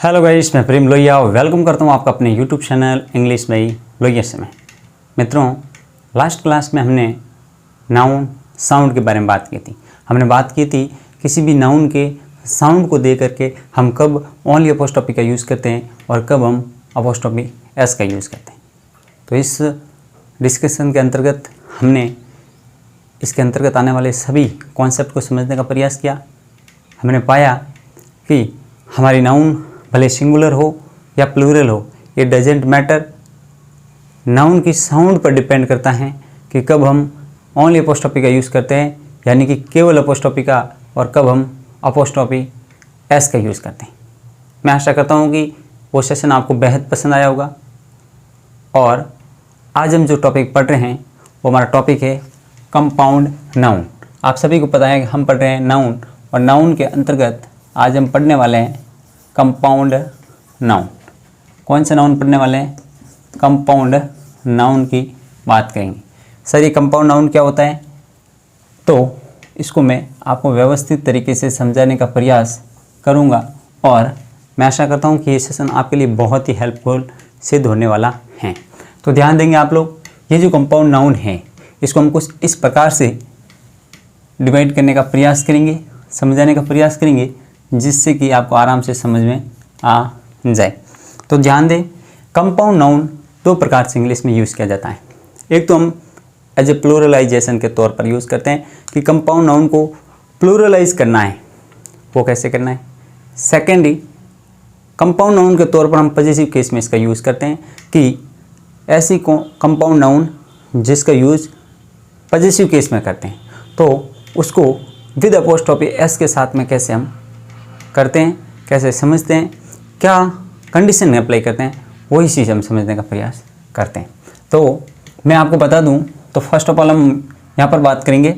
Hello guys, मैं प्रेम Lohia welcome करता हूँ आपका अपने YouTube channel English by Lohia से। मित्रों, लास्ट क्लास में हमने नाउन साउंड के बारे में बात की थी। हमने बात की थी किसी भी नाउन के साउंड को दे करके हम कब ओनली अपोस्ट्रोफी का यूज़ करते हैं और कब हम अपोस्ट्रोफी एस का यूज़ करते हैं। तो इस डिस्कशन के अंतर्गत हमने इसके अंतर्गत आने वाले सभी कॉन्सेप्ट को समझने का प्रयास किया। हमने पाया कि हमारी नाउन भले सिंगुलर हो या प्लूरल हो, ये डजेंट मैटर, नाउन की साउंड पर डिपेंड करता है कि कब हम ओनली अपोस्ट्रोफी का यूज़ करते हैं, यानी कि केवल अपोस्ट्रोफी का, और कब हम अपोस्ट्रोफी एस का यूज़ करते हैं। मैं आशा करता हूँ कि वो सेशन आपको बेहद पसंद आया होगा। और आज हम जो टॉपिक पढ़ रहे हैं वो हमारा टॉपिक है कंपाउंड नाउन। आप सभी को पता है कि हम पढ़ रहे हैं नाउन, और नाउन के अंतर्गत आज हम पढ़ने वाले हैं कंपाउंड नाउन। कौन से नाउन पढ़ने वाले हैं? कंपाउंड नाउन की बात करेंगे। सर, ये कंपाउंड नाउन क्या होता है? तो इसको मैं आपको व्यवस्थित तरीके से समझाने का प्रयास करूँगा, और मैं आशा करता हूँ कि ये सेशन आपके लिए बहुत ही हेल्पफुल सिद्ध होने वाला है। तो ध्यान देंगे आप लोग, ये जो कंपाउंड नाउन है इसको हम कुछ इस प्रकार से डिवाइड करने का प्रयास करेंगे, समझाने का प्रयास करेंगे, जिससे कि आपको आराम से समझ में आ जाए। तो ध्यान दें, कंपाउंड नाउन दो प्रकार से इंग्लिश में यूज़ किया जाता है। एक तो हम एज ए प्लूरलाइजेशन के तौर पर यूज़ करते हैं कि कंपाउंड नाउन को प्लूरलाइज करना है, वो कैसे करना है। सेकेंडली, कंपाउंड नाउन के तौर पर हम पॉजिटिव केस में इसका यूज़ करते हैं कि ऐसी कंपाउंड नाउन जिसका यूज़ पॉजिटिव केस में करते हैं, तो उसको विद अपोस्ट्रोफी एस के साथ में कैसे हम करते हैं, कैसे समझते हैं, क्या कंडीशन में अप्लाई करते हैं, वही चीज़ हम समझने का प्रयास करते हैं। तो मैं आपको बता दूं, तो फर्स्ट ऑफ ऑल हम यहाँ पर बात करेंगे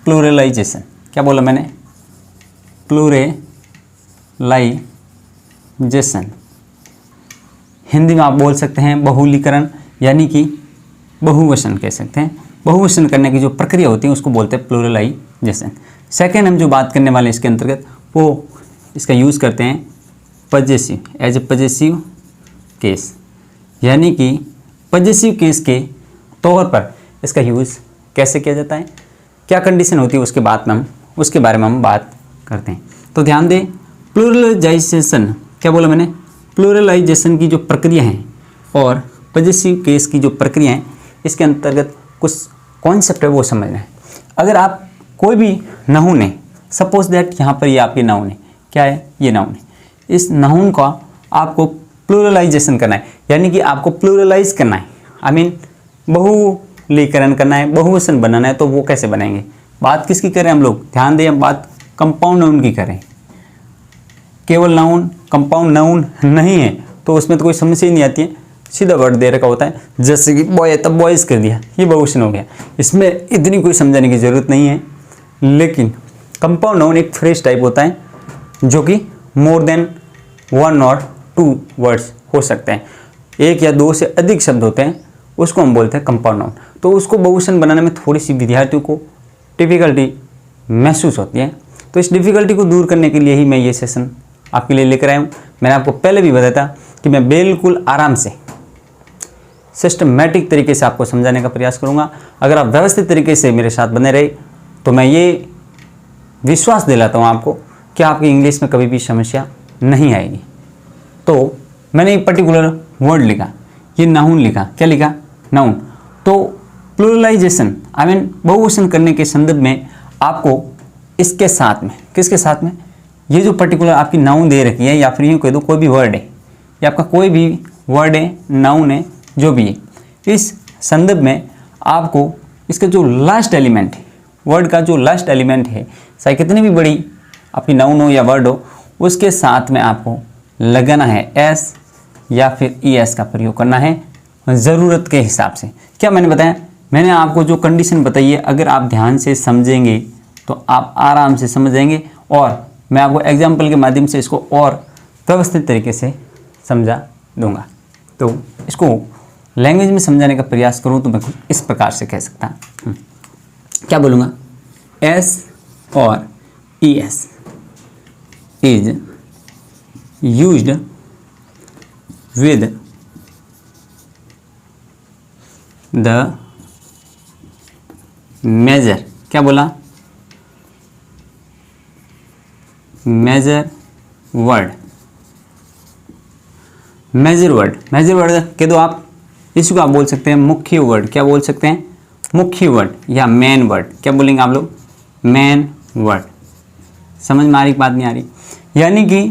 प्लूरलाइजेशन। क्या बोला मैंने? प्लूरलाइजेशन। हिंदी में आप बोल सकते हैं बहुलीकरण, यानी कि बहुवचन कह सकते हैं। बहुवचन करने की जो प्रक्रिया होती है उसको बोलते हैं प्लूरलाइजेशन। सेकेंड, हम जो बात करने वाले हैं इसके अंतर्गत, वो इसका यूज़ करते हैं possessive, as a possessive case, यानी कि पजेसिव केस के तौर पर इसका यूज़ कैसे किया जाता है, क्या कंडीशन होती है, उसके बाद में हम उसके बारे में हम बात करते हैं। तो ध्यान दें, प्लूरलाइजेशन, क्या बोला मैंने? प्लूरलाइजेशन की जो प्रक्रिया है और पजेसिव केस की जो प्रक्रिया है, इसके अंतर्गत कुछ कॉन्सेप्ट है वो समझना है। अगर आप कोई भी नाउन है, सपोज दैट यहाँ पर ये आपकी नाउन है, क्या है? ये नाउन है। इस नाउन का आपको प्लूरलाइजेशन करना है, यानी कि आपको प्लूरलाइज करना है, आई मीन बहुलीकरण करना है, बहुवचन बनाना है। तो वो कैसे बनाएंगे? बात किसकी करें हम लोग? ध्यान दें, हम बात कंपाउंड नाउन की करें। केवल नाउन कंपाउंड नाउन नहीं है तो उसमें तो कोई समस्या ही नहीं आती है, सीधा वर्ड दे रखा होता है, जैसे कि बॉय है तब बॉयज़ कर दिया, ये बहुवचन हो गया। इसमें इतनी कोई समझाने की ज़रूरत नहीं है। लेकिन कंपाउंड नाउन एक फ्रेज टाइप होता है जो कि मोर देन वन और टू वर्ड्स हो सकते हैं, एक या दो से अधिक शब्द होते हैं, उसको हम बोलते हैं कंपाउंड नाउन। तो उसको बहुवचन बनाने में थोड़ी सी विद्यार्थियों को डिफ़िकल्टी महसूस होती है। तो इस डिफ़िकल्टी को दूर करने के लिए ही मैं ये सेशन आपके लिए लेकर आया हूँ। मैंने आपको पहले भी बताया था कि मैं बिल्कुल आराम से सिस्टमेटिक तरीके से आपको समझाने का प्रयास करूँगा। अगर आप व्यवस्थित तरीके से मेरे साथ बने रहे तो मैं ये विश्वास दिलाता हूँ आपको कि आपकी इंग्लिश में कभी भी समस्या नहीं आएगी। तो मैंने एक पर्टिकुलर वर्ड लिखा, ये नाउन लिखा। क्या लिखा? नाउन। तो प्लूरलाइजेशन आई मीन बहुवचन करने के संदर्भ में आपको इसके साथ में, किसके साथ में, ये जो पर्टिकुलर आपकी नाउन दे रखी है, या फिर यूँ कह दो कोई भी वर्ड है, या आपका कोई भी वर्ड है, नाउन है, जो भी है, इस संदर्भ में आपको इसका जो लास्ट एलिमेंट है, वर्ड का जो लास्ट एलिमेंट है, चाहे कितनी भी बड़ी आपकी नाउन हो या वर्ड हो, उसके साथ में आपको लगाना है एस या फिर ई एस का प्रयोग करना है ज़रूरत के हिसाब से। क्या मैंने बताया? मैंने आपको जो कंडीशन बताई है, अगर आप ध्यान से समझेंगे तो आप आराम से समझ जाएंगे, और मैं आपको एग्जाम्पल के माध्यम से इसको और व्यवस्थित तरीके से समझा दूंगा। तो इसको लैंग्वेज में समझाने का प्रयास करूँ तो मैं इस प्रकार से कह सकता क्या बोलूँगा? एस और E S, is used with the measure, क्या बोला, measure word, measure word, measure word कह दो आप, इसको आप बोल सकते हैं मुख्य वर्ड, क्या बोल सकते हैं, मुख्य वर्ड या मेन वर्ड, क्या बोलेंगे आप लोग, मेन वर्ड। समझ में आ रही बात, नहीं आ रही, यानी कि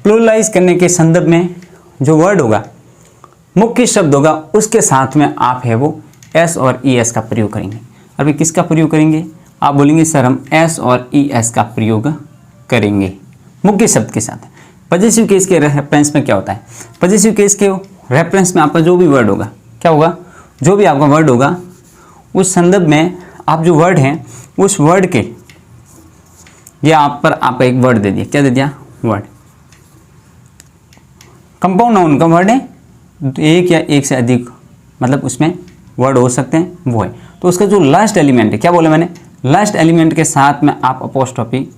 प्लुरलाइज करने के संदर्भ में जो वर्ड होगा, मुख्य शब्द होगा, उसके साथ में आप है वो एस और ई एस का प्रयोग करेंगे। अभी किसका प्रयोग करेंगे, आप बोलेंगे सर हम एस और ई एस का प्रयोग करेंगे मुख्य शब्द के साथ। पॉजिटिव केस के रेफरेंस में क्या होता है, पॉजिटिव केस के रेफरेंस में आपका जो भी वर्ड होगा, क्या होगा, जो भी आपका वर्ड होगा, उस संदर्भ में आप जो वर्ड हैं उस वर्ड के, या आप पर आपका एक वर्ड दे दिया, क्या दे दिया, वर्ड, कंपाउंड नाउन का वर्ड है, एक या एक से अधिक मतलब उसमें वर्ड हो सकते हैं, वो है, तो उसका जो लास्ट एलिमेंट है, क्या बोला मैंने, लास्ट एलिमेंट के साथ में आप अपोस्ट्रोफी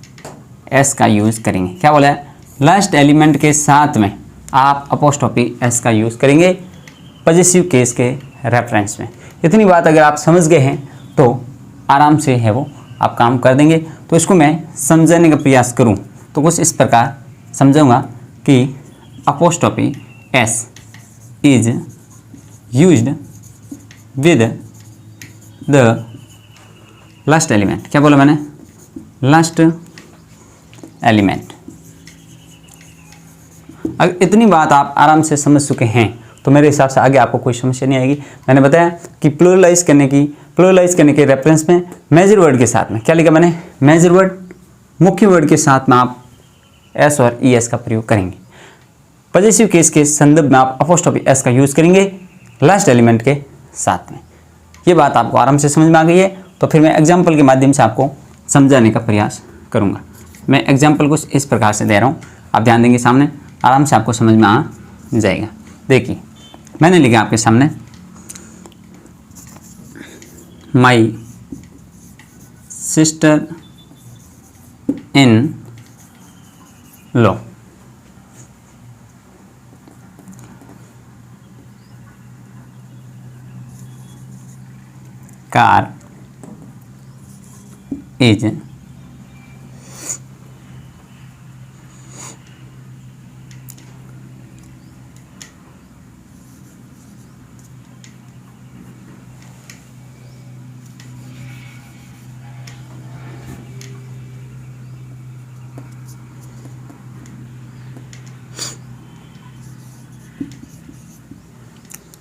एस का यूज़ करेंगे, क्या बोला है, लास्ट एलिमेंट के साथ में आप अपोस्ट्रोफी एस का यूज़ करेंगे पॉजिटिव केस के रेफरेंस में। इतनी बात अगर आप समझ गए हैं तो आराम से है वो आप काम कर देंगे। तो इसको मैं समझाने का प्रयास करूं तो कुछ इस प्रकार समझाऊंगा कि apostrophe S is used with the last element, क्या बोला मैंने, लास्ट एलिमेंट। अगर इतनी बात आप आराम से समझ चुके हैं तो मेरे हिसाब से आगे आपको कोई समस्या नहीं आएगी। मैंने बताया कि प्लुरलाइज करने के रेफरेंस में मेजर वर्ड के साथ में क्या लिखा मैंने, मेजर वर्ड, मुख्य वर्ड के साथ में आप एस और ई एस का प्रयोग करेंगे। पॉजिटिव केस के संदर्भ में आप अपोस्ट्रोफी एस का यूज़ करेंगे लास्ट एलिमेंट के साथ में। ये बात आपको आराम से समझ में आ गई है, तो फिर मैं एग्जाम्पल के माध्यम से आपको समझाने का प्रयास करूँगा। मैं एग्जाम्पल कुछ इस प्रकार से दे रहा हूँ, आप ध्यान देंगे, सामने आराम से आपको समझ में आ जाएगा। देखिए मैंने लिखा आपके सामने, माई sister in law, car is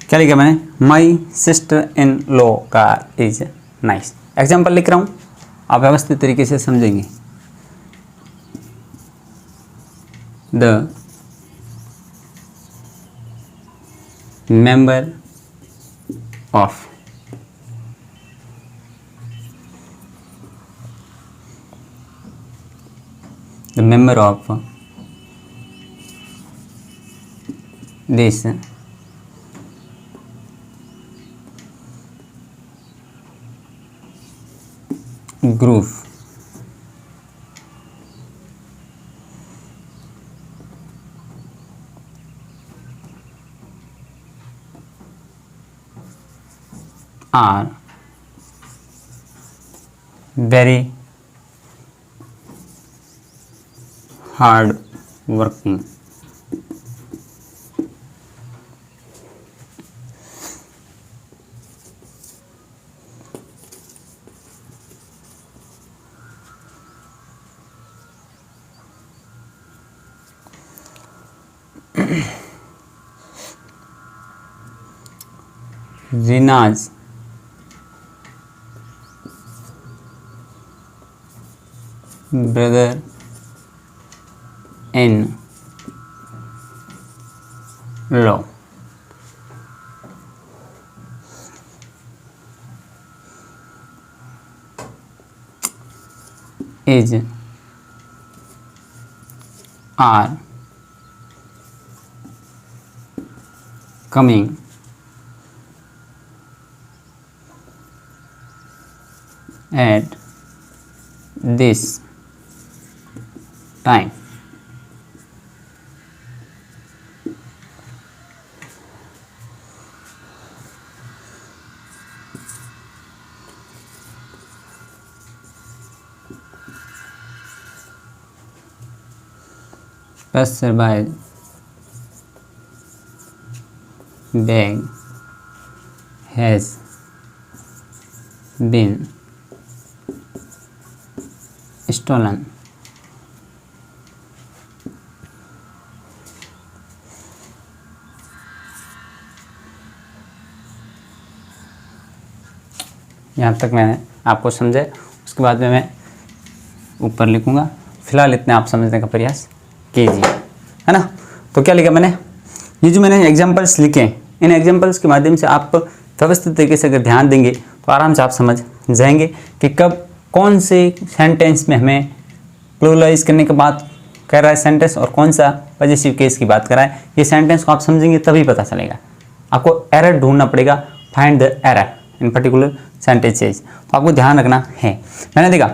क्या लिखा मैंने, माई sister in law car is nice. Example लिख रहा हूँ, आप व्यवस्थित तरीके से समझेंगे। The member of this group are very hard working. Rina's brother in law is are coming at this time. passerby bag has been stolen. यहाँ तक मैंने आपको समझे, उसके बाद में मैं ऊपर लिखूँगा। फिलहाल इतने आप समझने का प्रयास कीजिए, है ना। तो क्या लिखा मैंने, ये जो मैंने एग्जाम्पल्स लिखे हैं, इन एग्जाम्पल्स के माध्यम से आप व्यवस्थित तरीके से अगर ध्यान देंगे तो आराम से आप समझ जाएंगे कि कब कौन से सेंटेंस में हमें प्लूरलाइज करने की बात कर रहा है सेंटेंस और कौन सा पॉजिटिव केस की बात कर रहा है। ये सेंटेंस को आप समझेंगे तभी पता चलेगा। आपको एरर ढूंढना पड़ेगा, find the error in particular sentences. तो आपको ध्यान रखना है। मैंने देखा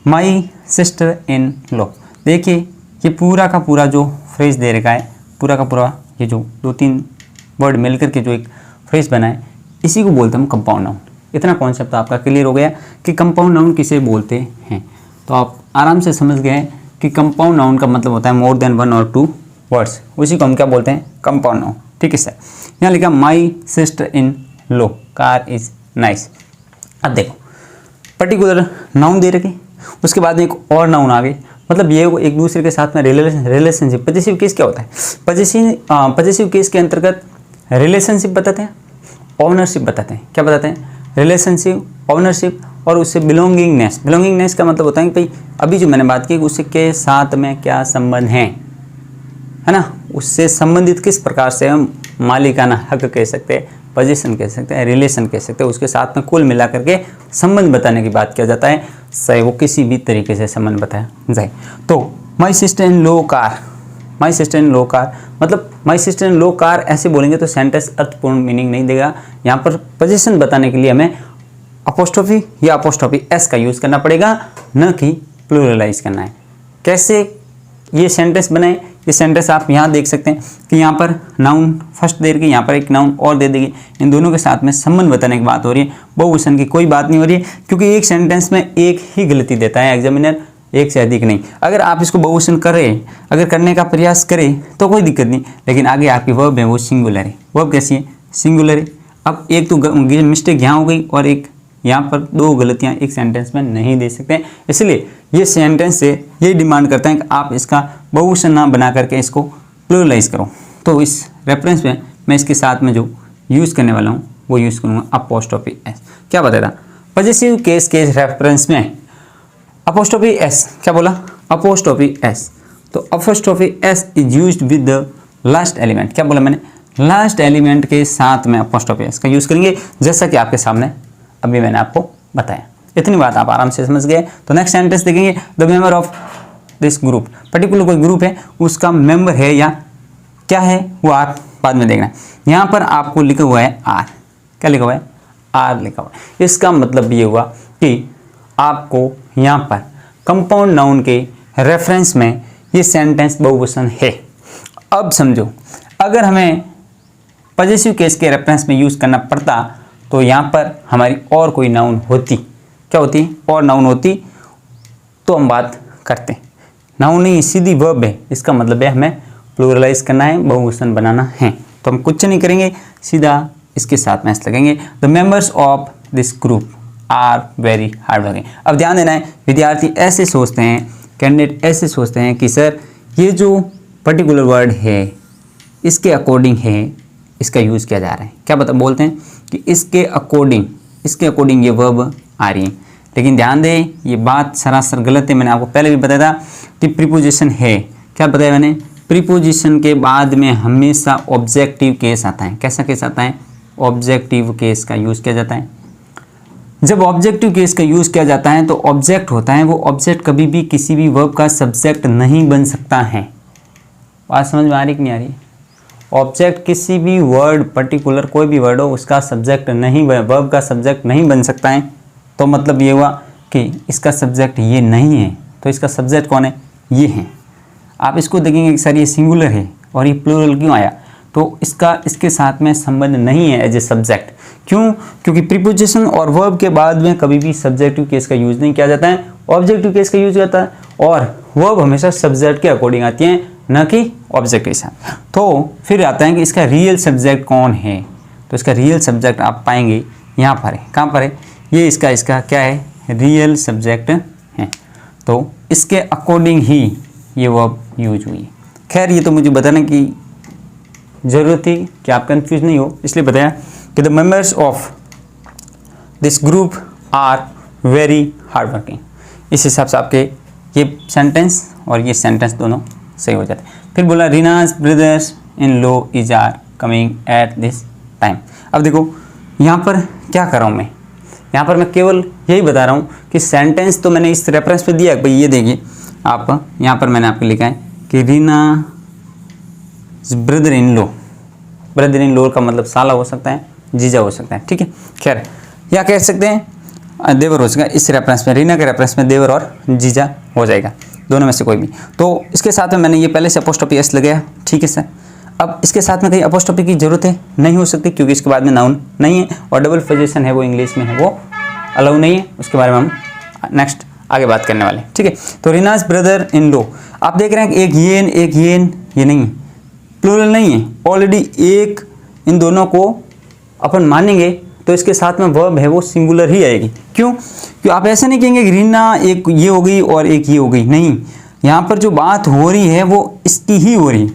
माई सिस्टर इन लॉ, देखिए ये पूरा का पूरा जो फ्रेज दे रखा है, पूरा का पूरा ये जो 2-3 वर्ड मिलकर के जो एक फ्रेज बना है, इसी को बोलते हैं हम कंपाउंड नाउन। इतना कॉन्सेप्ट आपका क्लियर हो गया कि कंपाउंड नाउन किसे बोलते हैं। तो आप आराम से समझ गए कि कंपाउंड नाउन का मतलब होता है मोर देन 1 और 2 वर्ड्स, उसी को हम क्या बोलते हैं, कंपाउंड नाउन। ठीक है सर। यहाँ लिखा माई sister in law car is nice. अब देखो पर्टिकुलर नाउन दे रखे, उसके बाद में एक और नाउन आ गए, मतलब ये एक दूसरे के साथ में रिलेशनशिप। पॉजिटिव केस क्या होता है, पॉजिटिव केस के अंतर्गत रिलेशनशिप बताते हैं, ऑनरशिप बताते हैं। क्या बताते हैं, रिलेशनशिप, ऑनरशिप और उससे बिलोंगिंगनेस। बिलोंगिंगनेस का मतलब होता है कि भाई अभी जो मैंने बात की उससे के साथ में क्या संबंध है ना, उससे संबंधित किस प्रकार से हम मालिकाना हक कह सकते हैं, पोजीशन कह सकते हैं, रिलेशन कह सकते हैं, उसके साथ में कुल मिला करके संबंध बताने की बात किया जाता है, चाहे वो किसी भी तरीके से संबंध बताया जाए। तो my sister in law car, my sister in law car मतलब my sister in law car ऐसे बोलेंगे तो सेंटेंस अर्थपूर्ण मीनिंग नहीं देगा। यहाँ पर पोजीशन बताने के लिए हमें अपोस्ट्रोफी या अपोस्ट्रोफी एस का यूज़ करना पड़ेगा, न कि प्लूरलाइज करना है। कैसे ये सेंटेंस बनाए, ये सेंटेंस आप यहाँ देख सकते हैं कि यहाँ पर नाउन फर्स्ट दे रही, यहाँ पर एक नाउन और दे देगी, इन दोनों के साथ में संबंध बताने की बात हो रही है, बहुवचन की कोई बात नहीं हो रही है, क्योंकि एक सेंटेंस में एक ही गलती देता है एग्जामिनर, एक से अधिक नहीं। अगर आप इसको बहुवचन करें, अगर करने का प्रयास करें तो कोई दिक्कत नहीं, लेकिन आगे आपकी वर्ब है वो सिंगुलर है। वर्ब कैसी है, सिंगुलर है। अब एक तो मिस्टेक यहाँ हो गई और एक यहाँ पर 2 गलतियाँ एक सेंटेंस में नहीं दे सकते हैं, इसलिए ये सेंटेंस से यही डिमांड करते हैं कि आप इसका बहुवचन ना बना करके इसको प्लूरलाइज करो। तो इस रेफरेंस में मैं इसके साथ में जो यूज़ करने वाला हूँ वो यूज़ करूँगा अपोस्ट्रोफी एस। क्या बताया था, पॉजिटिव केस के रेफरेंस में अपोस्ट्रोफी एस, क्या बोला, अपोस्ट्रोफी एस। तो apostrophe S is used with the last element. क्या बोला मैंने, लास्ट एलिमेंट के साथ में अपोस्ट्रोफी एस का यूज़ करेंगे, जैसा कि आपके सामने अभी मैंने आपको बताया। इतनी बात आप आराम से समझ गए। तो नेक्स्ट सेंटेंस देखेंगे, the member of this group, particular कोई ग्रुप है उसका मेंबर है या क्या है वो आप बाद में देखना। यहाँ पर आपको लिखा हुआ है आर, क्या लिखा हुआ है, आर लिखा हुआ है। इसका मतलब ये हुआ कि आपको यहाँ पर कंपाउंड नाउन के रेफरेंस में ये सेंटेंस बहुवचन है। अब समझो, अगर हमें पॉजिटिव केस के रेफरेंस में यूज़ करना पड़ता तो यहाँ पर हमारी और कोई नाउन होती, क्या होती, और नाउन होती तो हम बात करते। नाउन नहीं, सीधी वर्ब है, इसका मतलब है हमें प्लूरलाइज करना है, बहुवचन बनाना है। तो हम कुछ नहीं करेंगे, सीधा इसके साथ में लगेंगे, the members of this group are very hard working. अब ध्यान देना है, विद्यार्थी ऐसे सोचते हैं, कैंडिडेट ऐसे सोचते हैं कि सर ये जो पर्टिकुलर वर्ड है इसके अकॉर्डिंग है, इसका यूज़ किया जा रहा है। क्या बोलते हैं कि इसके अकॉर्डिंग ये वर्ब आ रही है, लेकिन ध्यान दें ये बात सरासर गलत है। मैंने आपको पहले भी बताया था कि प्रीपोजिशन है, क्या बताया मैंने, प्रीपोजिशन के बाद में हमेशा ऑब्जेक्टिव केस आता है। कैसा केस आता है, ऑब्जेक्टिव केस का यूज़ किया जाता है। जब ऑब्जेक्टिव केस का यूज़ किया जाता है तो ऑब्जेक्ट होता है, वो ऑब्जेक्ट कभी भी किसी भी वर्ब का सब्जेक्ट नहीं बन सकता है। बात समझ में आ रही कि नहीं आ रही, ऑब्जेक्ट किसी भी वर्ड, पर्टिकुलर कोई भी वर्ड हो उसका सब्जेक्ट नहीं, वर्ब का सब्जेक्ट नहीं बन सकता है। तो मतलब ये हुआ कि इसका सब्जेक्ट ये नहीं है, तो इसका सब्जेक्ट कौन है, ये है। आप इसको देखेंगे कि सर ये सिंगुलर है और ये प्लूरल क्यों आया, तो इसके साथ में संबंध नहीं है एज ए सब्जेक्ट। क्यों, क्योंकि प्रीपोजिशन और वर्ब के बाद में कभी भी सब्जेक्टिव केस का यूज़ नहीं किया जाता है, ऑब्जेक्टिव केस का यूज़ होता है। और वर्ब हमेशा सब्जेक्ट के अकॉर्डिंग आती हैं, न कि ऑब्जेक्ट के साथ। तो फिर आता है कि इसका रियल सब्जेक्ट कौन है, तो इसका रियल सब्जेक्ट आप पाएंगे यहाँ पर है। कहाँ पर है? ये इसका क्या है? रियल सब्जेक्ट है। तो इसके अकॉर्डिंग ही ये वर्ब यूज हुई है। खैर ये तो मुझे बताने की ज़रूरत थी कि आप कंफ्यूज नहीं हो, इसलिए बताया कि the members of this group are very hard working. इस हिसाब से आपके ये सेंटेंस और ये सेंटेंस दोनों सही हो जाते हैं। फिर बोला Reena's brothers in law is are coming at this time. अब देखो यहाँ पर क्या कर रहा हूँ मैं, यहाँ पर मैं केवल यही बता रहा हूँ कि सेंटेंस तो मैंने इस रेफरेंस पे दिया है। भाई ये देखिए आप, यहाँ पर मैंने आपको लिखा है कि Reena brother in law. Brother in law का मतलब साला हो सकता है, जीजा हो सकता है, ठीक है। खैर या कह सकते हैं देवर हो सकता है। इस रेफरेंस में, रीना के रेफरेंस में देवर और जीजा हो जाएगा, दोनों में से कोई भी। तो इसके साथ में मैंने ये पहले से अपोस्ट्रोफी एस लगाया, ठीक है सर। अब इसके साथ में कहीं अपोस्ट्रोफी की जरूरत है नहीं हो सकती, क्योंकि इसके बाद में नाउन नहीं है और डबल पोजीशन है वो इंग्लिश में है, वो अलाउ नहीं है। उसके बारे में हम नेक्स्ट आगे बात करने वाले, ठीक है। तो रीनाज ब्रदर इन लॉ, आप देख रहे हैं कि एक येन ये नहीं है, प्लूरल नहीं है, ऑलरेडी एक इन दोनों को अपन मानेंगे तो इसके साथ में वर्ब है वो सिंगुलर ही आएगी। क्यों? क्यों आप ऐसा नहीं कहेंगे कि रीना एक ये हो गई और एक ये हो गई, नहीं। यहाँ पर जो बात हो रही है वो इसकी ही हो रही है,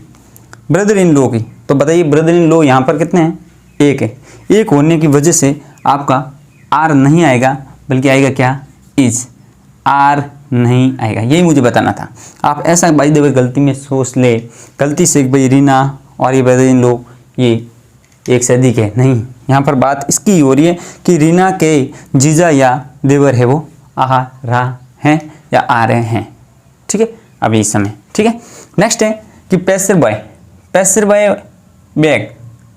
ब्रदर इन लॉ की। तो बताइए ब्रदर इन लॉ यहाँ पर कितने हैं? एक है। एक होने की वजह से आपका आर नहीं आएगा, बल्कि आएगा क्या? इज। आर नहीं आएगा, यही मुझे बताना था। आप ऐसा बाई द वे गलती में सोच ले, गलती से भाई रीना और ये ब्रदर इन लॉ ये एक से अधिक है, नहीं। यहाँ पर बात इसकी हो रही है कि रीना के जीजा या देवर है वो आ रहा हैं या आ रहे हैं, ठीक है, अभी इस समय, ठीक है। नेक्स्ट है कि passer by bag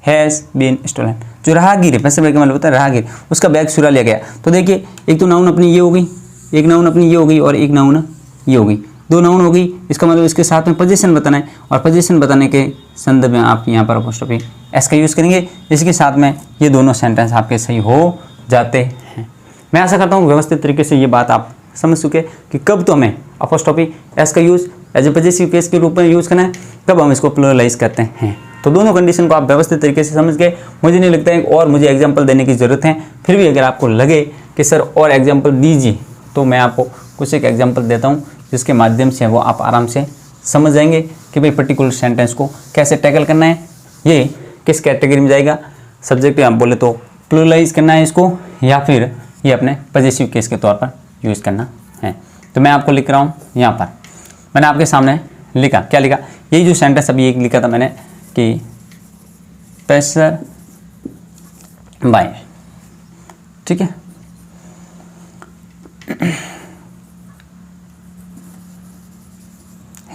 has been stolen. जो राहगीर है, पैसर बाय का मतलब होता है राहगीर, उसका बैग चुरा लिया गया। तो देखिए एक तो नाउन अपनी ये हो गई, एक नाउन अपनी ये हो गई और एक नाउन ये हो गई, दो नाउन हो गई। इसका मतलब इसके साथ में पोजीशन बताना है और पोजीशन बताने के संदर्भ में आप यहाँ पर अपोस्ट्रोफी एस का यूज़ करेंगे। इसके साथ में ये दोनों सेंटेंस आपके सही हो जाते हैं। मैं आशा करता हूँ व्यवस्थित तरीके से ये बात आप समझ चुके कि कब तो हमें अपोस्ट्रोफी एस का use as a positive case के रूप में यूज़ करना है, कब हम इसको प्लुरलाइज करते हैं। तो दोनों कंडीशन को आप व्यवस्थित तरीके से समझ गए। मुझे नहीं लगता है और मुझे एग्जाम्पल देने की ज़रूरत है। फिर भी अगर आपको लगे कि सर और एग्जाम्पल दीजिए, तो मैं आपको कुछ एक एग्जाम्पल देता हूँ जिसके माध्यम से वो आप आराम से समझ जाएंगे कि भाई पर्टिकुलर सेंटेंस को कैसे टैकल करना है, ये किस कैटेगरी में जाएगा। सब्जेक्ट आप बोले तो प्लुरलाइज करना है इसको, या फिर ये अपने पॉजिटिव केस के तौर पर यूज़ करना है। तो मैं आपको लिख रहा हूँ यहाँ पर, मैंने आपके सामने लिखा, क्या लिखा? यही जो सेंटेंस अभी एक लिखा था मैंने कि पैसर बाय, ठीक है।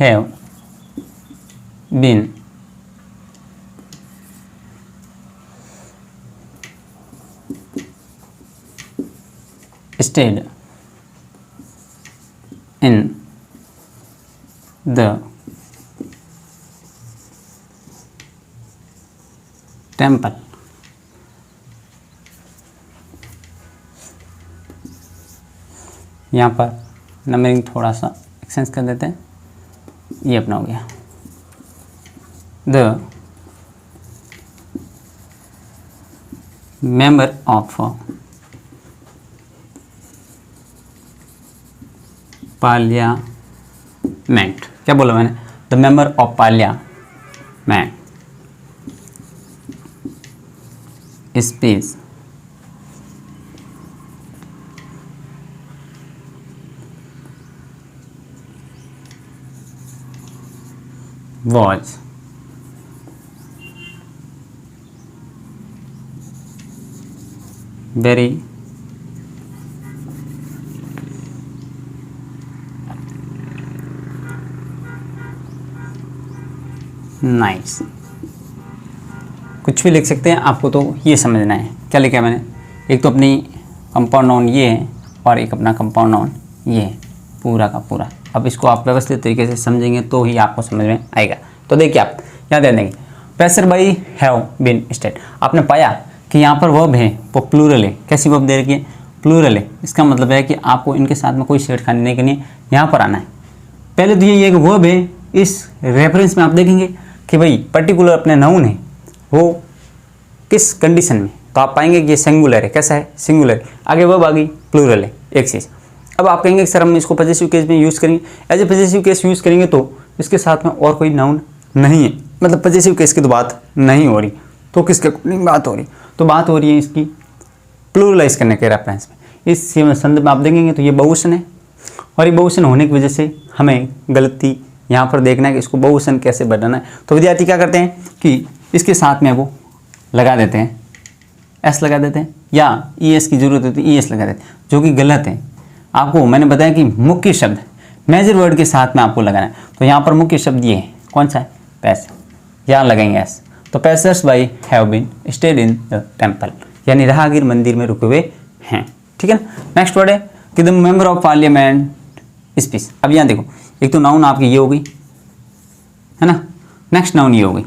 have been stayed in the temple. यहाँ पर नंबरिंग थोड़ा सा एक्सचेंज कर देते हैं, ये अपना हो गया। द मेंबर ऑफ पार्लियामेंट, क्या बोला मैंने? The member of parliament speech was very nice। कुछ भी लिख सकते हैं, आपको तो ये समझना है। क्या लिखा है मैंने? एक तो अपनी कंपाउंड नाउन ये है और एक अपना कंपाउंड नाउन ये है, पूरा का पूरा। अब इसको आप व्यवस्थित तरीके से समझेंगे तो ही आपको समझ में आएगा। तो देखिए आप यहाँ दे देंगे पैसर बाई हैव बीन स्टेड। आपने पाया कि यहाँ पर वर्ब है वो प्लूरल है। कैसी वर्ब दे रखी है? प्लूरल है। इसका मतलब है कि आपको इनके साथ में कोई छेड़खानी नहीं करनी है, यहाँ पर आना है। पहले तो ये एक वर्ब है इस रेफरेंस में आप देखेंगे कि भाई पर्टिकुलर अपने नाउन है वो किस कंडीशन में, तो आप पाएंगे कि ये सिंगुलर है। कैसा है? सिंगुलर। आगे वर्ब आ गई, प्लूरल है, एक चीज़। अब आप कहेंगे सर हम इसको पॉजेसिव केस में यूज़ करेंगे, as a possessive case use करेंगे तो इसके साथ में और कोई नाउन नहीं है, मतलब पॉजेसिव केस की तो बात नहीं हो रही, तो किसके अकॉर्डिंग बात हो रही? तो बात हो रही है इसकी प्लूरलाइज करने के रेफरेंस में। इस संदर्भ में आप देखेंगे तो ये बहुवचन है, और ये बहुवचन होने की वजह से हमें गलती यहाँ पर देखना है कि इसको बहुवचन कैसे बनाना है। तो विद्यार्थी क्या करते हैं कि इसके साथ में वो लगा देते हैं, एस लगा देते हैं, या ई एस की जरूरत होती है ई एस लगा देते हैं, जो कि गलत है। आपको मैंने बताया कि मुख्य शब्द मेजर वर्ड के साथ में आपको लगाना है। तो यहाँ पर मुख्य शब्द ये है, कौन सा है? पैसे, यहाँ लगेंगे एस। तो passers by have been stayed in the temple, यानी राहगीर मंदिर में रुके हुए हैं। ठीक है ना। नेक्स्ट वर्ड है कि the member of parliament speech. अब यहाँ देखो, एक तो नाउन आपकी ये हो गई है ना, नेक्स्ट नाउन ये हो गई।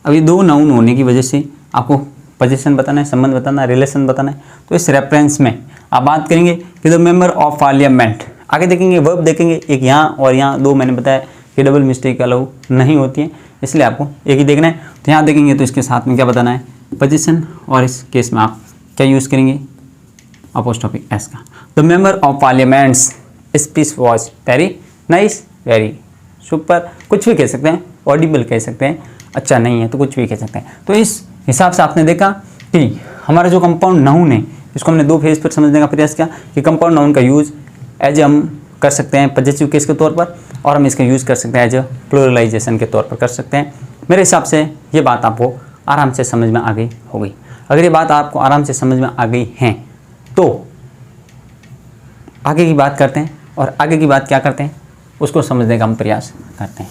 अब ये दो नाउन होने की वजह से आपको पोजीशन बताना है, संबंध बताना है, रिलेशन बताना है। तो इस रेफरेंस में आप बात करेंगे कि द मेंबर ऑफ पार्लियामेंट। आगे देखेंगे वर्ब देखेंगे, एक यहाँ और यहाँ दो, मैंने बताया कि डबल मिस्टेक अलाउ नहीं होती है, इसलिए आपको एक ही देखना है। तो यहाँ देखेंगे तो इसके साथ में क्या बताना है? पोजीशन, और इस केस में आप क्या यूज़ करेंगे? अपोस्ट्रोफी एस का। The member of parliaments speech was very nice, very super, कुछ भी कह सकते हैं, ऑडिबल कह सकते हैं, अच्छा नहीं है तो कुछ भी कह सकते हैं। तो इस हिसाब से आपने देखा कि हमारा जो कंपाउंड नाउन है इसको हमने दो फेज पर समझने का प्रयास किया कि कंपाउंड नाउन का यूज़ एज हम कर सकते हैं पॉजिटिव केस के तौर पर, और हम इसका यूज़ कर सकते हैं एज अ प्लूरलाइजेशन के तौर पर कर सकते हैं। मेरे हिसाब से ये बात आपको आराम से समझ में आ गई होगी। अगर ये बात आपको आराम से समझ में आ गई है तो आगे की बात करते हैं, और आगे की बात क्या करते हैं उसको समझने का हम प्रयास करते हैं।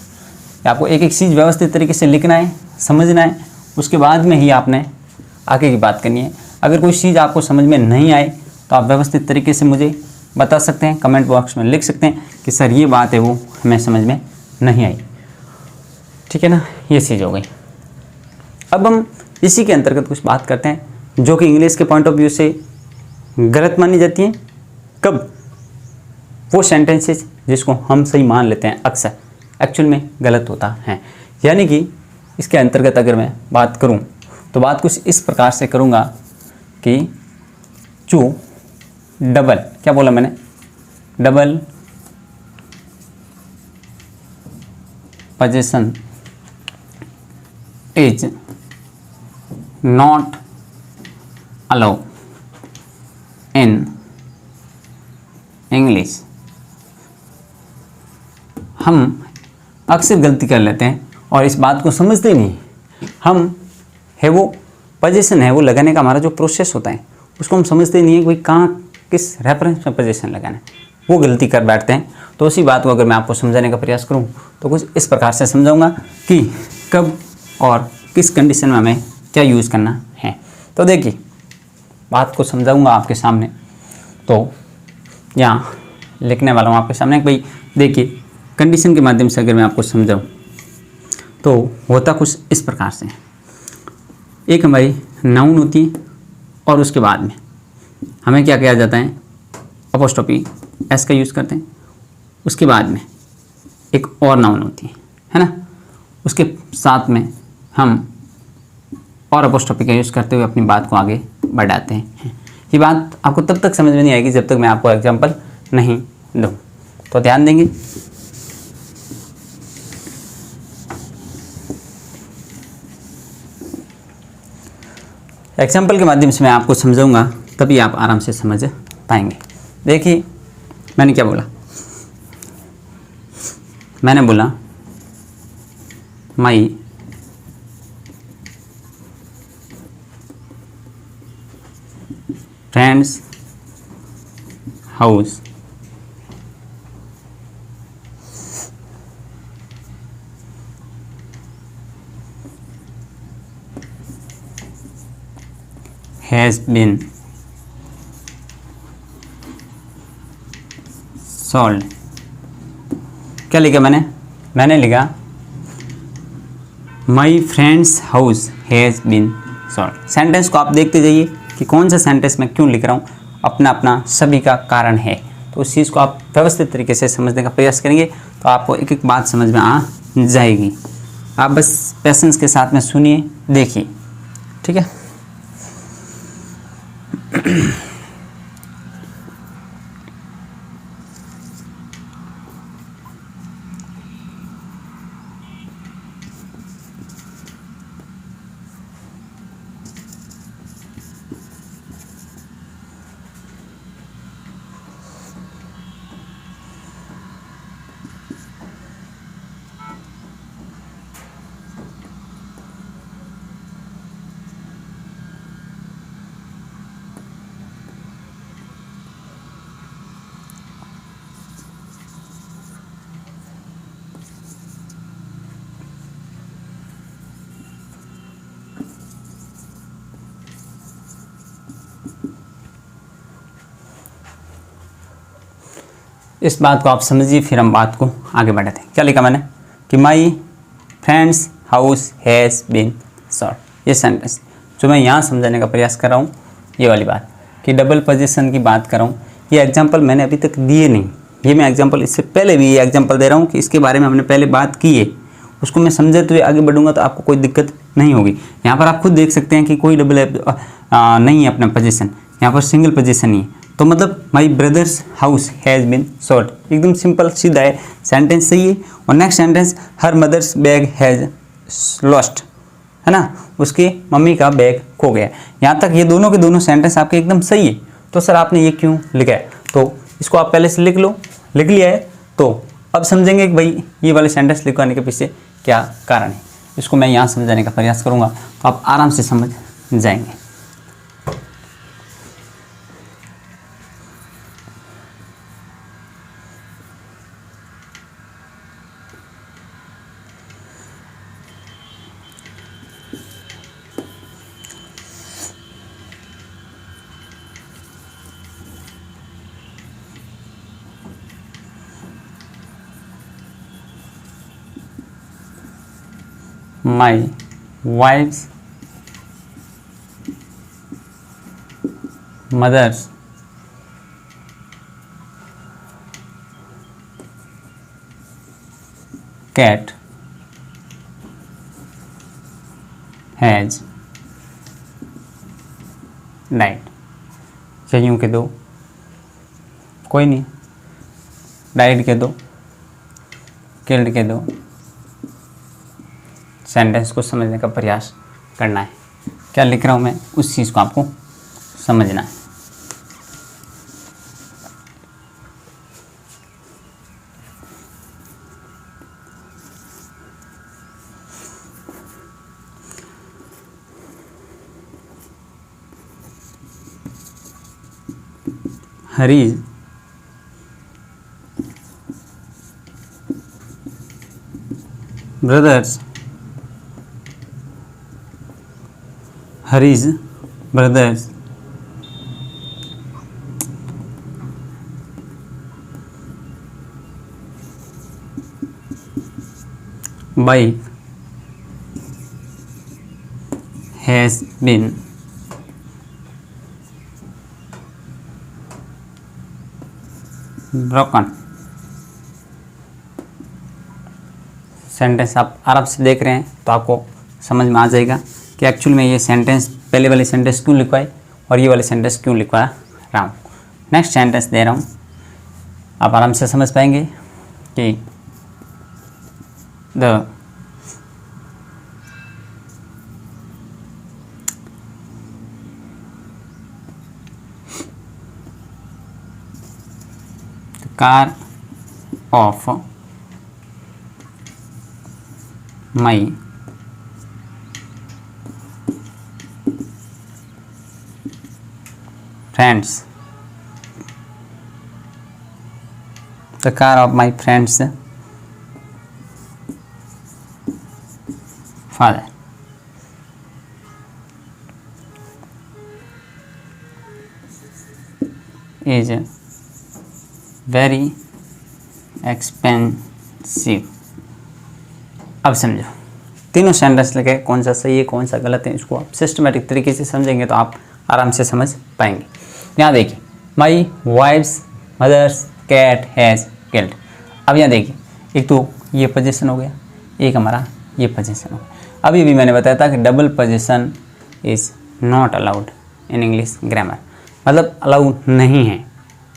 आपको एक एक चीज़ व्यवस्थित तरीके से लिखना है, समझना है, उसके बाद में ही आपने आगे की बात करनी है। अगर कोई चीज़ आपको समझ में नहीं आए तो आप व्यवस्थित तरीके से मुझे बता सकते हैं, कमेंट बॉक्स में लिख सकते हैं कि सर ये बात है वो हमें समझ में नहीं आई। ठीक है ना, ये चीज़ हो गई। अब हम इसी के अंतर्गत कुछ बात करते हैं जो कि इंग्लिश के पॉइंट ऑफ व्यू से गलत मानी जाती हैं। कब? वो सेंटेंसेस जिसको हम सही मान लेते हैं अक्सर एक्चुअल में गलत होता है। यानी कि इसके अंतर्गत अगर मैं बात करूं तो बात कुछ इस प्रकार से करूंगा कि जो डबल, क्या बोला मैंने? Double position is not allow in English. हम अक्सर गलती कर लेते हैं और इस बात को समझते नहीं। हम है वो पोजीशन है वो लगाने का हमारा जो प्रोसेस होता है उसको हम समझते नहीं है, कोई कहाँ किस रेफरेंस में पोजीशन लगाना है, वो गलती कर बैठते हैं। तो उसी बात को अगर मैं आपको समझाने का प्रयास करूं तो कुछ इस प्रकार से समझाऊंगा कि कब और किस कंडीशन में हमें क्या यूज़ करना है। तो देखिए बात को समझाऊंगा आपके सामने, तो यहाँ लिखने वाला हूँ आपके सामने। भाई देखिए कंडीशन के माध्यम से अगर मैं आपको समझाऊँ तो होता कुछ इस प्रकार से। एक हमारी नाउन होती है और उसके बाद में हमें क्या किया जाता है? अपोस्ट्रोफी एस का यूज़ करते हैं। उसके बाद में एक और नाउन होती है ना, उसके साथ में हम और अपोस्ट्रोफी का यूज़ करते हुए अपनी बात को आगे बढ़ाते हैं। ये बात आपको तब तक समझ में नहीं आएगी जब तक मैं आपको एग्जाम्पल नहीं दूँ। तो ध्यान देंगे। एग्जाम्पल के माध्यम से मैं आपको समझाऊंगा, तभी आप आराम से समझ पाएंगे। देखिए मैंने क्या बोला? मैंने बोला my friend's house has been sold। क्या लिखा मैंने लिखा my friend's house has been sold. Sentence को आप देखते जाइए कि कौन सा सेंटेंस मैं क्यों लिख रहा हूँ, अपना अपना सभी का कारण है। तो उस चीज़ को आप व्यवस्थित तरीके से समझने का प्रयास करेंगे तो आपको एक एक बात समझ में आ जाएगी। आप बस पेशेंस के साथ में सुनिए, देखिए, ठीक है। इस बात को आप समझिए, फिर हम बात को आगे बढ़ाते हैं। क्या लिखा मैंने कि my friend's house has been sold. ये सेंटेंस जो मैं यहाँ समझाने का प्रयास कर रहा हूँ, ये वाली बात कि डबल पोजीशन की बात कर रहा हूँ। ये एग्जांपल मैंने अभी तक दिए नहीं, ये मैं एग्जांपल इससे पहले भी ये एग्जांपल दे रहा हूँ कि इसके बारे में हमने पहले बात की है, उसको मैं समझते हुए आगे बढ़ूंगा तो आपको कोई दिक्कत नहीं होगी। यहाँ पर आप खुद देख सकते हैं कि कोई डबल नहीं है अपना पोजीशन, यहाँ पर सिंगल पोजीशन ही है। तो मतलब my brother's house has been sold, एकदम सिंपल सीधा है, सेंटेंस सही है। और next sentence her mother's bag has lost, है ना, उसके मम्मी का बैग खो गया। यहाँ तक ये दोनों के दोनों सेंटेंस आपके एकदम सही है। तो सर आपने ये क्यों लिखा है? तो इसको आप पहले से लिख लो, लिख लिया है तो अब समझेंगे कि भाई ये वाले सेंटेंस लिखवाने के पीछे क्या कारण है। इसको मैं यहाँ समझाने का प्रयास करूँगा तो आप आराम से समझ जाएंगे। My wife's mother's cat has died। या यूँ के दो, कोई नहीं, डाइड के दो, किल्ड के दो, सेंटेंस को समझने का प्रयास करना है। क्या लिख रहा हूँ मैं, उस चीज़ को आपको समझना है। Hari's brothers, Hari's brothers bike has been broken। Sentence आप आराम से देख रहे हैं तो आपको समझ में आ जाएगा कि एक्चुअल में ये सेंटेंस पहले वाले सेंटेंस क्यों लिखवाए और ये वाले सेंटेंस क्यों लिखवा रहा हूँ। नेक्स्ट सेंटेंस दे रहा हूँ, आप आराम से समझ पाएंगे कि the car of my friends, the car of my friend's father is very expensive। अब समझो, तीनों सेंटेंस लगे, कौन सा सही है कौन सा गलत है, इसको आप सिस्टमेटिक तरीके से समझेंगे तो आप आराम से समझ पाएंगे। यहाँ देखिए, my wife's mother's cat has killed. अब यहाँ देखिए, एक तो ये पोजीशन हो गया, एक हमारा ये पोजीशन हो। अभी भी मैंने बताया था कि double position is not allowed in English grammar, मतलब अलाउड नहीं है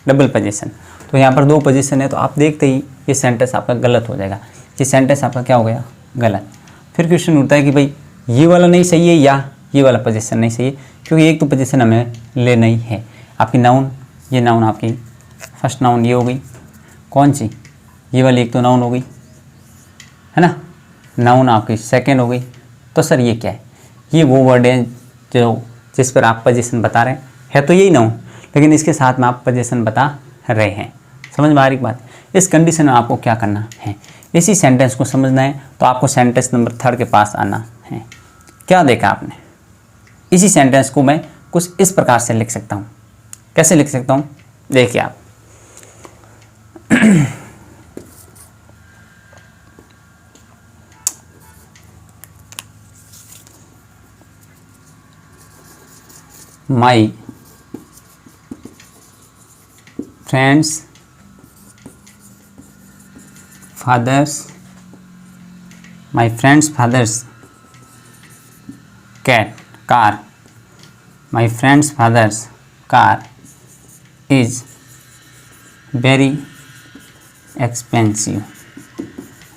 डबल पोजीशन। तो यहाँ पर 2 पोजीशन है, तो आप देखते ही ये सेंटेंस आपका गलत हो जाएगा। ये सेंटेंस आपका क्या हो गया? गलत। फिर क्वेश्चन उठता है कि भाई ये वाला नहीं सही है या ये वाला पोजीशन नहीं सही है, क्योंकि एक तो पोजीशन हमें लेना ही है। आपकी नाउन, ये नाउन आपकी फर्स्ट नाउन ये हो गई, कौन सी? ये वाली एक तो नाउन हो गई, है ना। नाउन आपकी सेकेंड हो गई। तो सर ये क्या है? ये वो वर्ड है जो जिस पर आप पोजीशन बता रहे हैं तो यही नाउन, लेकिन इसके साथ में आप पोजीशन बता रहे हैं। समझ में आ रही बात? इस कंडीशन में आपको क्या करना है? इसी सेंटेंस को समझना है, तो आपको सेंटेंस नंबर 3 के पास आना है। क्या देखा आपने? इसी सेंटेंस को मैं कुछ इस प्रकार से लिख सकता हूँ। कैसे लिख सकता हूँ? देखिए आप My friends fathers car, my friend's father's car is very expensive।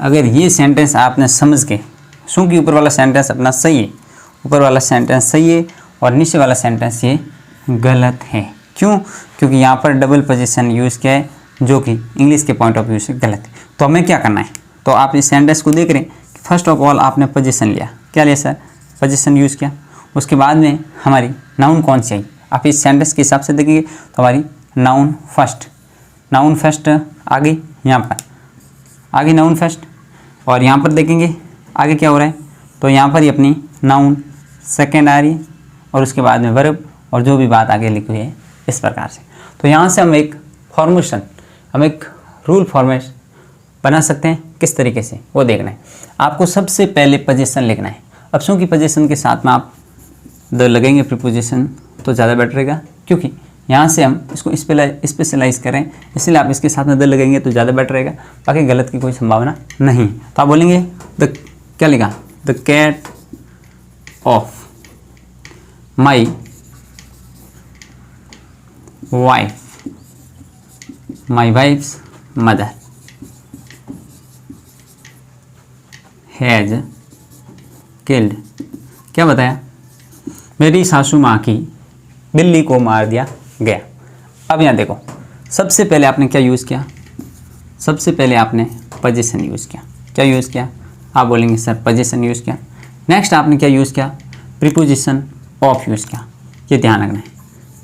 अगर ये सेंटेंस आपने समझ के, क्योंकि ऊपर वाला सेंटेंस अपना सही है, ऊपर वाला सेंटेंस सही है और नीचे वाला सेंटेंस ये गलत है। क्यों? क्योंकि यहाँ पर डबल पोजीशन यूज़ किया है, जो कि इंग्लिश के पॉइंट ऑफ व्यू से गलत है। तो हमें क्या करना है? तो आप इस सेंटेंस को देख रहे हैं कि फर्स्ट ऑफ ऑल आपने पोजीशन लिया। क्या लिया सर? पोजीशन यूज़ किया। उसके बाद में हमारी नाउन कौन सी आई? आप इस सेंटेंस के हिसाब से देखेंगे तो हमारी नाउन फर्स्ट आ गई, यहाँ पर आ गई नाउन फर्स्ट। और यहाँ पर देखेंगे आगे क्या हो रहा है, तो यहाँ पर ही अपनी नाउन सेकेंड आ रही है और उसके बाद में वर्ब और जो भी बात आगे लिखी हुई है इस प्रकार से। तो यहाँ से हम एक फॉर्मेशन, हम एक रूल फॉर्मेट बना सकते हैं। किस तरीके से वो देखना है आपको। सबसे पहले पोजीशन लिखना है। अब चूँकि पोजीशन के साथ में आप द लगेंगे प्रीपोजिशन तो ज़्यादा बेटर रहेगा, क्योंकि यहाँ से हम इसको स्पेशलाइज करें, इसलिए आप इसके साथ में द लगेंगे तो ज़्यादा बेटर रहेगा। बाकी गलत की कोई संभावना नहीं। तो आप बोलेंगे द, क्या लिखा? The cat of my wife's mother has killed. क्या बताया? मेरी सासू माँ की बिल्ली को मार दिया गया। अब यहाँ देखो, सबसे पहले आपने क्या यूज़ किया? सबसे पहले आपने पोजीशन यूज़ किया। क्या यूज़ किया? आप बोलेंगे सर पोजीशन यूज़ किया। नेक्स्ट आपने क्या यूज़ किया? प्रीपोजिशन ऑफ यूज़ किया। ये ध्यान रखना है,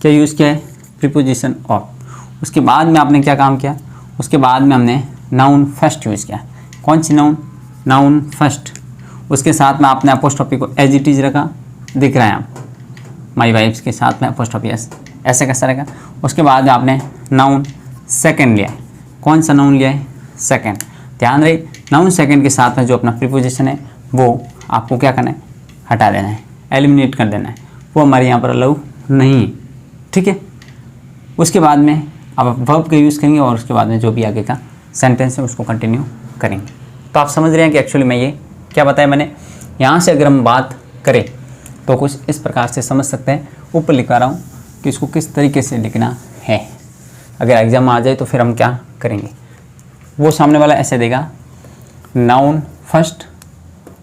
क्या यूज़ किया है? Preposition of. उसके बाद में आपने क्या काम किया? उसके बाद में हमने नाउन फर्स्ट यूज़ किया। कौन सी नाउन? Noun first. उसके साथ में आपने अपोस्ट्रोफी को एज इट इज़ रखा, दिख रहा है आप, माई वाइफ्स के साथ में अपोस्ट्रोफी ऐसे कैसा रहेगा। उसके बाद में आपने नाउन सेकंड लिया है। कौन सा नाउन लिया है? सेकंड। ध्यान रहे, नाउन सेकंड के साथ में जो अपना प्रीपोजिशन है वो आपको क्या करना है? हटा देना है, एलिमिनेट कर देना है। वो हमारे यहाँ पर अलाउ नहीं है, ठीक है। उसके बाद में आप वर्ब का यूज़ करेंगे और उसके बाद में जो भी आगे का सेंटेंस है उसको कंटिन्यू करेंगे। तो आप समझ रहे हैं कि एक्चुअली मैं ये क्या बताया मैंने। यहाँ से अगर हम बात करें तो कुछ इस प्रकार से समझ सकते हैं। ऊपर लिखा रहा हूँ कि इसको किस तरीके से लिखना है। अगर एग्जाम आ जाए तो फिर हम क्या करेंगे? वो सामने वाला ऐसे देगा, नाउन फर्स्ट,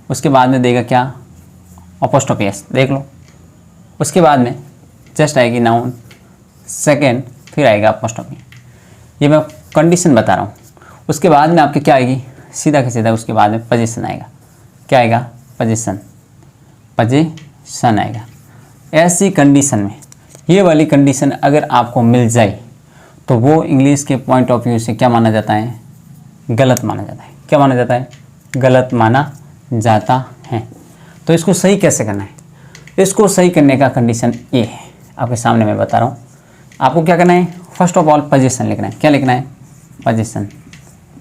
उसके बाद में देगा क्या? अपोस्ट्रोफी एस, देख लो। उसके बाद में जस्ट आएगी नाउन सेकेंड, फिर आएगा अपोस्ट्रोफी। ये मैं कंडीशन बता रहा हूँ। उसके बाद में आपके क्या आएगी? सीधा के सीधा उसके बाद में पोजीशन आएगा। क्या आएगा? पोजीशन आएगा। ऐसी कंडीशन में, ये वाली कंडीशन अगर आपको मिल जाए तो वो इंग्लिश के पॉइंट ऑफ व्यू से क्या माना जाता है? गलत माना जाता है। क्या माना जाता है? गलत माना जाता है। तो इसको सही कैसे करना है? इसको सही करने का कंडीशन ये है, आपके सामने मैं बता रहा हूँ। आपको क्या करना है? फर्स्ट ऑफ ऑल पोजीशन लिखना है। क्या लिखना है? पोजीशन।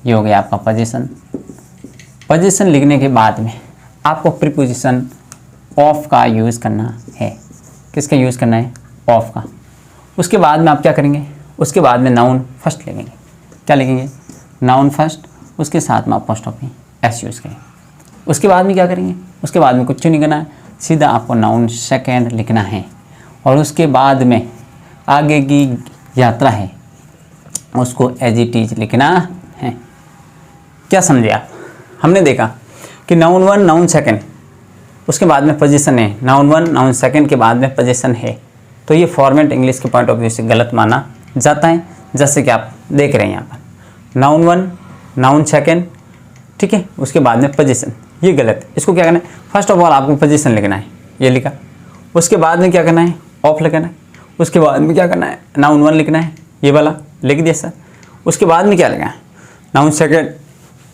ये हो गया आपका पोजीशन। पोजीशन लिखने के बाद में आपको प्रीपोजिशन ऑफ का यूज़ करना है। किसका यूज़ करना है? ऑफ का। उसके बाद में आप क्या करेंगे? उसके बाद में नाउन फर्स्ट लिखेंगे। क्या लिखेंगे? नाउन फर्स्ट, उसके साथ में अपोस्ट्रोफी एस यूज़ करेंगे। उसके बाद में क्या करेंगे, उसके बाद में कुछ नहीं करना है, सीधा आपको नाउन सेकंड लिखना है और उसके बाद में आगे की यात्रा है उसको एज इट इज लिखना है। क्या समझे आप? हमने देखा कि नाउन वन नाउन सेकंड उसके बाद में पोजीशन है, नाउन वन नाउन सेकंड के बाद में पोजीशन है, तो ये फॉर्मेट इंग्लिश के पॉइंट ऑफ व्यू से गलत माना जाता है। जैसे कि आप देख रहे हैं यहाँ पर नाउन वन नाउन सेकंड, ठीक है, उसके बाद में पोजीशन, ये गलत है। इसको क्या करना है, फर्स्ट ऑफ ऑल आपको पोजीशन लिखना है, ये लिखा, उसके बाद में क्या करना है, ऑफ लिखना है, उसके बाद में क्या करना है, नाउन वन लिखना है, ये वाला लिख दिया सर। उसके बाद में क्या लिखा है, नाउन सेकंड,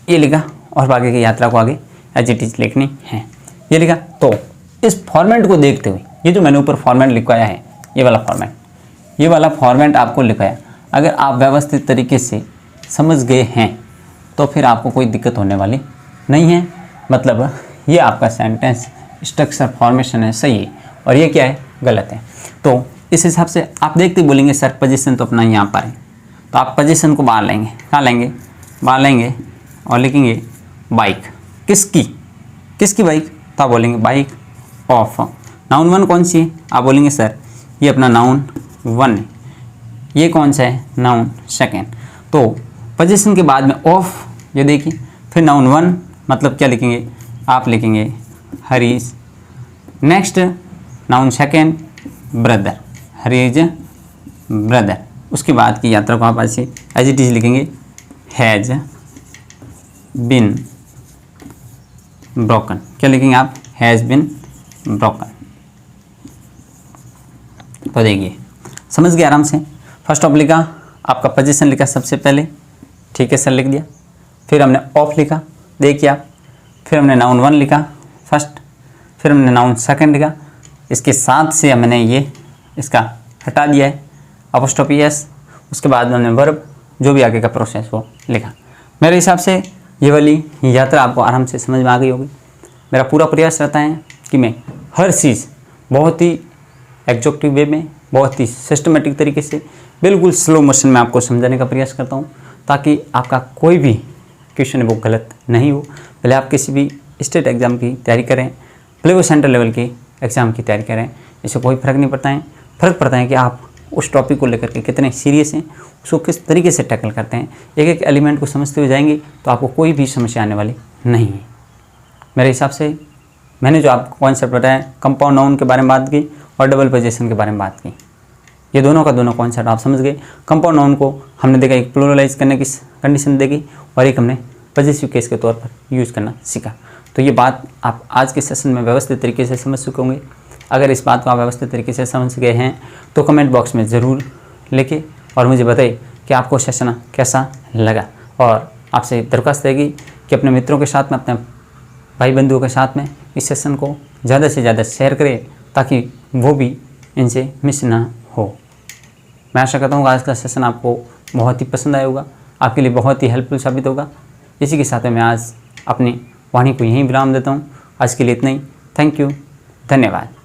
ये लिखा, और बाकी की यात्रा को आगे एज इट इज लिखनी है, ये लिखा। तो इस फॉर्मेट को देखते हुए, ये जो मैंने ऊपर फॉर्मेट लिखवाया है, ये वाला फॉर्मेट आपको लिखाया, अगर आप व्यवस्थित तरीके से समझ गए हैं तो फिर आपको कोई दिक्कत होने वाली नहीं है। मतलब ये आपका सेंटेंस स्ट्रक्चर फॉर्मेशन है, सही है, और ये क्या है, गलत है। तो इस हिसाब से आप देखते बोलेंगे सर पोजीशन तो अपना यहाँ पर है, तो आप पोजीशन को बाहर लेंगे, कहाँ लेंगे, बाहर लेंगे और लिखेंगे बाइक। किसकी बाइक, तो आप बोलेंगे बाइक ऑफ। नाउन वन कौन सी है, आप बोलेंगे सर ये अपना नाउन वन है, ये कौन सा है, नाउन सेकंड। तो पोजीशन के बाद में ऑफ, ये देखिए, फिर नाउन वन मतलब क्या लिखेंगे, आप लिखेंगे Harish, next noun second brother, Hari's brother, उसके बाद की यात्रा को आप ऐसे एज इट इज लिखेंगे हैज बिन ब्रोकन, क्या लिखेंगे आप, हैज़ बिन ब्रोकन। तो देखिए समझ गए आराम से। फर्स्ट ऑफ लिखा, आपका पोजीशन लिखा सबसे पहले, ठीक है सर, लिख दिया। फिर हमने ऑफ लिखा, देखिए आप, फिर हमने नाउन वन लिखा फर्स्ट, फिर हमने नाउन सेकंड लिखा, इसके साथ से हमने ये इसका हटा दिया है अपोस्ट्रोफी एस, उसके बाद हमने वर्ब, जो भी आगे का प्रोसेस वो लिखा। मेरे हिसाब से ये वाली यात्रा आपको आराम से समझ में आ गई होगी। मेरा पूरा प्रयास रहता है कि मैं हर चीज़ बहुत ही एग्जॉक्टिव वे में, बहुत ही सिस्टमेटिक तरीके से, बिल्कुल स्लो मोशन में आपको समझाने का प्रयास करता हूँ, ताकि आपका कोई भी क्वेश्चन है वो गलत नहीं हो। पहले आप किसी भी स्टेट एग्ज़ाम की तैयारी करें, भले वो सेंट्रल लेवल के एग्ज़ाम की तैयारी करें, इससे कोई फ़र्क नहीं पड़ता है। फ़र्क पड़ता है कि आप उस टॉपिक को लेकर के कितने सीरियस हैं, उसको किस तरीके से टैकल करते हैं। एक एक एलिमेंट को समझते हुए जाएंगे तो आपको कोई भी समस्या आने वाली नहीं है। मेरे हिसाब से मैंने जो आपको कॉन्सेप्ट बताया, कंपाउंड नाउन के बारे में बात की और डबल पोजीशन के बारे में बात की, ये दोनों का दोनों कॉन्सेप्ट आप समझ गए। कंपाउंड नाउन को हमने देखा एक प्लूरलाइज करने की कंडीशन देखी, और एक हमने पॉजिटिव केस के तौर पर यूज़ करना सीखा। तो ये बात आप आज के सेशन में व्यवस्थित तरीके से समझ चुके होंगे। अगर इस बात को आप व्यवस्थित तरीके से समझ गए हैं तो कमेंट बॉक्स में ज़रूर लिखें और मुझे बताइए कि आपको सेशन कैसा लगा। और आपसे दरख्वास्त रहेगी कि अपने मित्रों के साथ में, अपने भाई बंधुओं के साथ में इस सेशन को ज़्यादा से ज़्यादा शेयर करें, ताकि वो भी इनसे मिस ना हो। मैं आशा करता हूँ आज का सेशन आपको बहुत ही पसंद आया होगा, आपके लिए बहुत ही हेल्पफुल साबित होगा। इसी के साथ मैं आज अपनी वाणी को यहीं विराम देता हूँ। आज के लिए इतना ही। थैंक यू, धन्यवाद।